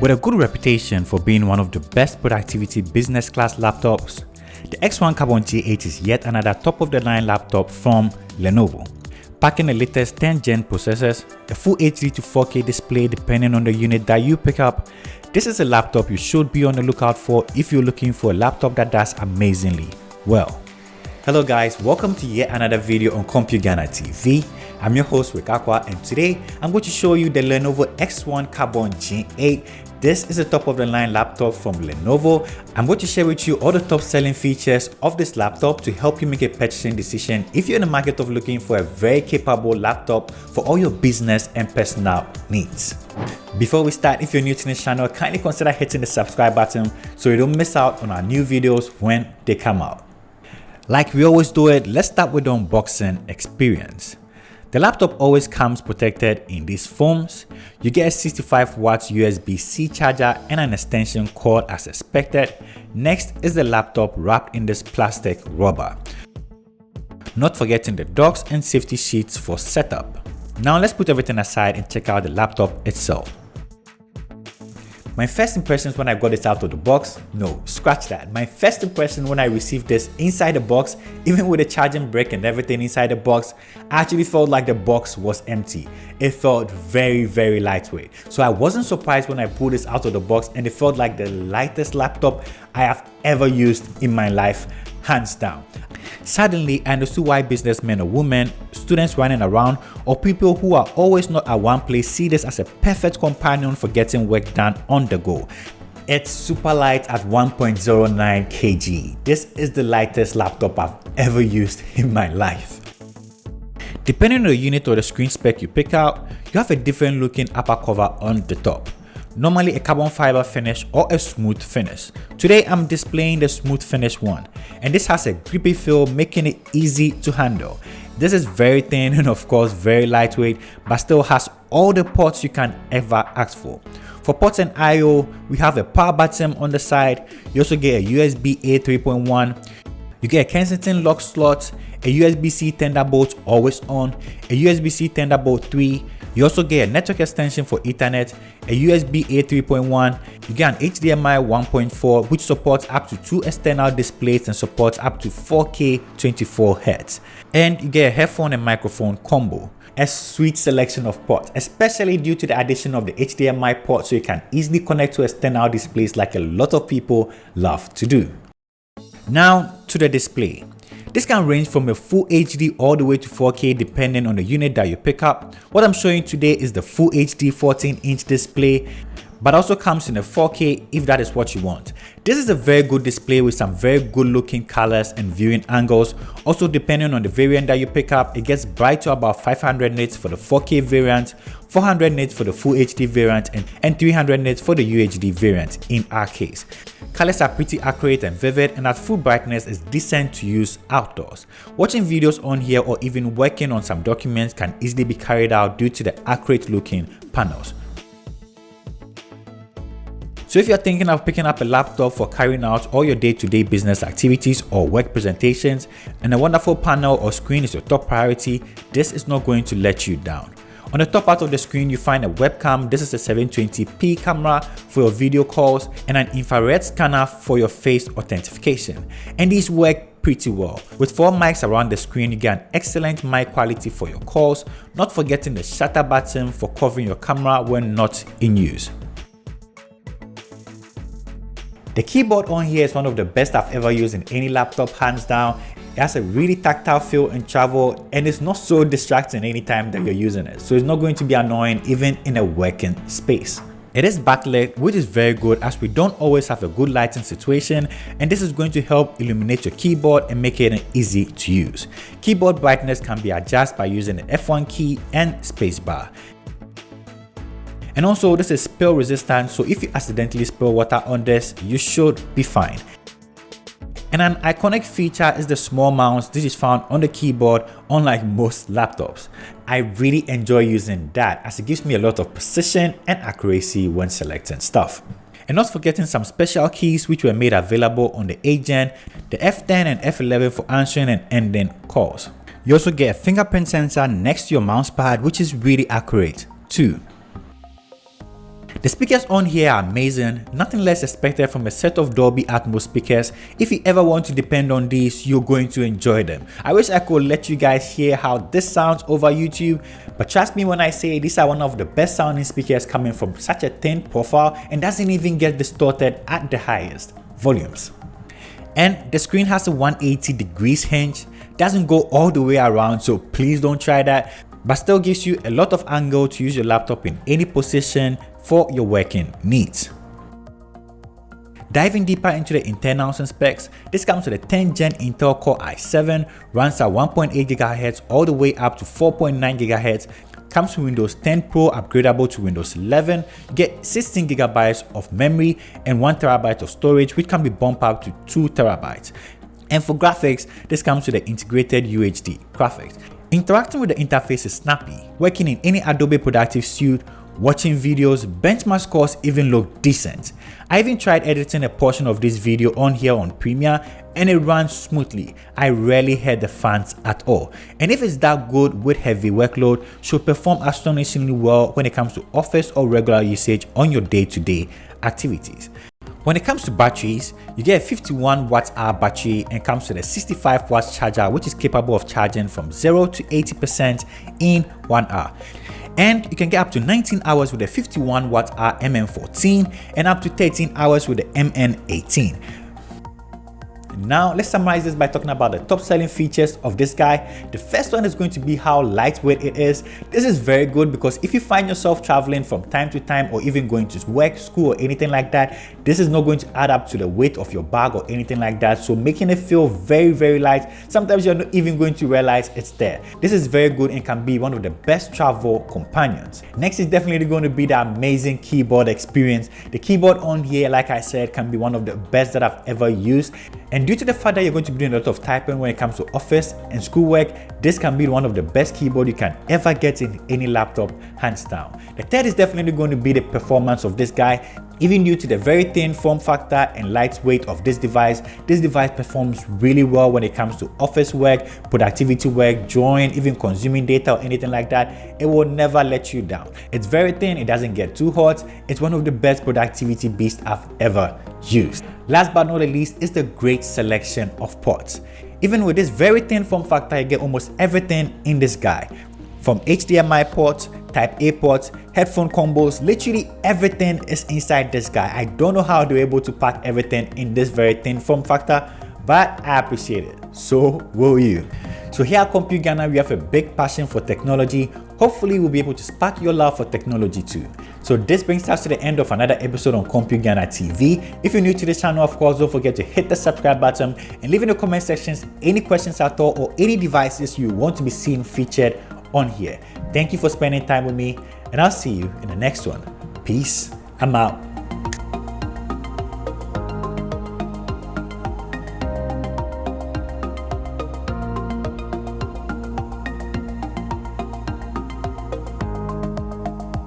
With a good reputation for being one of the best productivity business class laptops, the X1 Carbon G8 is yet another top-of-the-line laptop from Lenovo. Packing the latest 10 Gen processors, a full HD to 4K display depending on the unit that you pick up, this is a laptop you should be on the lookout for if you're looking for a laptop that does amazingly well. Hello guys, welcome to yet another video on CompuGhana TV. I'm your host Rickaquaog, and today I'm going to show you the Lenovo X1 Carbon Gen 8. This is a top-of-the-line laptop from Lenovo. I'm going to share with you all the top selling features of this laptop to help you make a purchasing decision if you're in the market of looking for a very capable laptop for all your business and personal needs. Before we start, if you're new to this channel, kindly consider hitting the subscribe button so you don't miss out on our new videos when they come out. Like we always do it, let's start with the unboxing experience. The laptop always comes protected in these foams. You get a 65 watts USB-C charger and an extension cord as expected. Next is the laptop wrapped in this plastic rubber. Not forgetting the docks and safety sheets for setup. Now let's put everything aside and check out the laptop itself. My first impressions when I got this out of the box, no, scratch that. My first impression when I received this inside the box, even with the charging brick and everything inside the box, I actually felt like the box was empty. It felt very lightweight. So I wasn't surprised when I pulled this out of the box and it felt like the lightest laptop I have ever used in my life, hands down. Suddenly, I understood why businessmen or women, students running around, or people who are always not at one place see this as a perfect companion for getting work done on the go. It's super light at 1.09 kg. This is the lightest laptop I've ever used in my life. Depending on the unit or the screen spec you pick out, you have a different looking upper cover on the top. Normally a carbon fiber finish or a smooth finish. Today I'm displaying the smooth finish one, and this has a grippy feel, making it easy to handle. This is very thin and of course very lightweight, but still has all the ports you can ever ask for. For ports and I/O, we have a power button on the side. You also get a USB-A 3.1. You get a Kensington lock slot, a USB-C Thunderbolt always on, a USB-C Thunderbolt 3. You also get a network extension for Ethernet, a USB-A 3.1, you get an HDMI 1.4 which supports up to 2 external displays and supports up to 4K 24Hz. And you get a headphone and microphone combo. A sweet selection of ports, especially due to the addition of the HDMI port so you can easily connect to external displays like a lot of people love to do. Now to the display. This can range from a full HD all the way to 4K depending on the unit that you pick up. What I'm showing today is the full HD 14-inch display, but also comes in a 4K if that is what you want. This is a very good display with some very good looking colors and viewing angles. Also, depending on the variant that you pick up, it gets bright to about 500 nits for the 4K variant, 400 nits for the full HD variant, and 300 nits for the UHD variant in our case. Colors are pretty accurate and vivid, and at full brightness is decent to use outdoors. Watching videos on here or even working on some documents can easily be carried out due to the accurate looking panels. So if you're thinking of picking up a laptop for carrying out all your day-to-day business activities or work presentations, and a wonderful panel or screen is your top priority, this is not going to let you down. On the top part of the screen, you find a webcam. This is a 720p camera for your video calls and an infrared scanner for your face authentication. And these work pretty well. With 4 mics around the screen, you get an excellent mic quality for your calls, not forgetting the shutter button for covering your camera when not in use. The keyboard on here is one of the best I've ever used in any laptop, hands down. It has a really tactile feel in travel, and it's not so distracting anytime that you're using it. So it's not going to be annoying even in a working space. It is backlit, which is very good as we don't always have a good lighting situation, and this is going to help illuminate your keyboard and make it easy to use. Keyboard brightness can be adjusted by using the F1 key and spacebar. And also, this is spill resistant, so if you accidentally spill water on this, you should be fine. And an iconic feature is the small mouse. This is found on the keyboard, unlike most laptops. I really enjoy using that as it gives me a lot of precision and accuracy when selecting stuff. And not forgetting some special keys which were made available on the 8 Gen, the F10 and F11 for answering and ending calls. You also get a fingerprint sensor next to your mouse pad, which is really accurate too. The speakers on here are amazing, nothing less expected from a set of Dolby Atmos speakers. If you ever want to depend on these, you're going to enjoy them. I wish I could let you guys hear how this sounds over YouTube, but trust me when I say these are one of the best sounding speakers coming from such a thin profile and doesn't even get distorted at the highest volumes. And the screen has a 180 degrees hinge, doesn't go all the way around, so please don't try that, but still gives you a lot of angle to use your laptop in any position for your working needs. Diving deeper into the internals and specs, this comes with a 10 Gen Intel Core i7, runs at 1.8 GHz all the way up to 4.9 GHz, comes with Windows 10 Pro upgradable to Windows 11, you get 16 GB of memory and 1 TB of storage, which can be bumped up to 2 TB. And for graphics, this comes with the integrated UHD graphics. Interacting with the interface is snappy. Working in any Adobe Productive Suite, watching videos, benchmark scores even look decent. I even tried editing a portion of this video on here on Premiere and it runs smoothly. I rarely heard the fans at all. And if it's that good with heavy workload, should perform astonishingly well when it comes to office or regular usage on your day-to-day activities. When it comes to batteries, you get a 51 Wh battery and comes with a 65 watts charger, which is capable of charging from 0 to 80% in 1 hour. And you can get up to 19 hours with a 51 Wh MN14 and up to 13 hours with the MN18. Now let's summarize this by talking about the top selling features of this guy. The first one is going to be how lightweight it is. This is very good because if you find yourself traveling from time to time or even going to work, school or anything like that, this is not going to add up to the weight of your bag or anything like that, so making it feel very light. Sometimes you're not even going to realize it's there. This is very good and can be one of the best travel companions. Next is definitely going to be the amazing keyboard experience. The keyboard on here, like I said, can be one of the best that I've ever used. And due to the fact that you're going to be doing a lot of typing when it comes to office and schoolwork, this can be one of the best keyboard you can ever get in any laptop, hands down. The third is definitely going to be the performance of this guy. Even due to the very thin form factor and lightweight of this device performs really well when it comes to office work, productivity work, drawing, even consuming data or anything like that. It will never let you down. It's very thin, it doesn't get too hot. It's one of the best productivity beasts I've ever used. Last but not the least is the great selection of ports. Even with this very thin form factor, you get almost everything in this guy. From HDMI ports, Type A ports, headphone combos, literally everything is inside this guy. I don't know how they're able to pack everything in this very thin form factor, but I appreciate it. So will you. So here at Compute Ghana, we have a big passion for technology. Hopefully we'll be able to spark your love for technology too. So this brings us to the end of another episode on Compute Ghana TV. If you're new to this channel, of course, don't forget to hit the subscribe button and leave in the comment sections any questions at all or any devices you want to be seen featured on here. Thank you for spending time with me, and I'll see you in the next one. Peace. I'm out.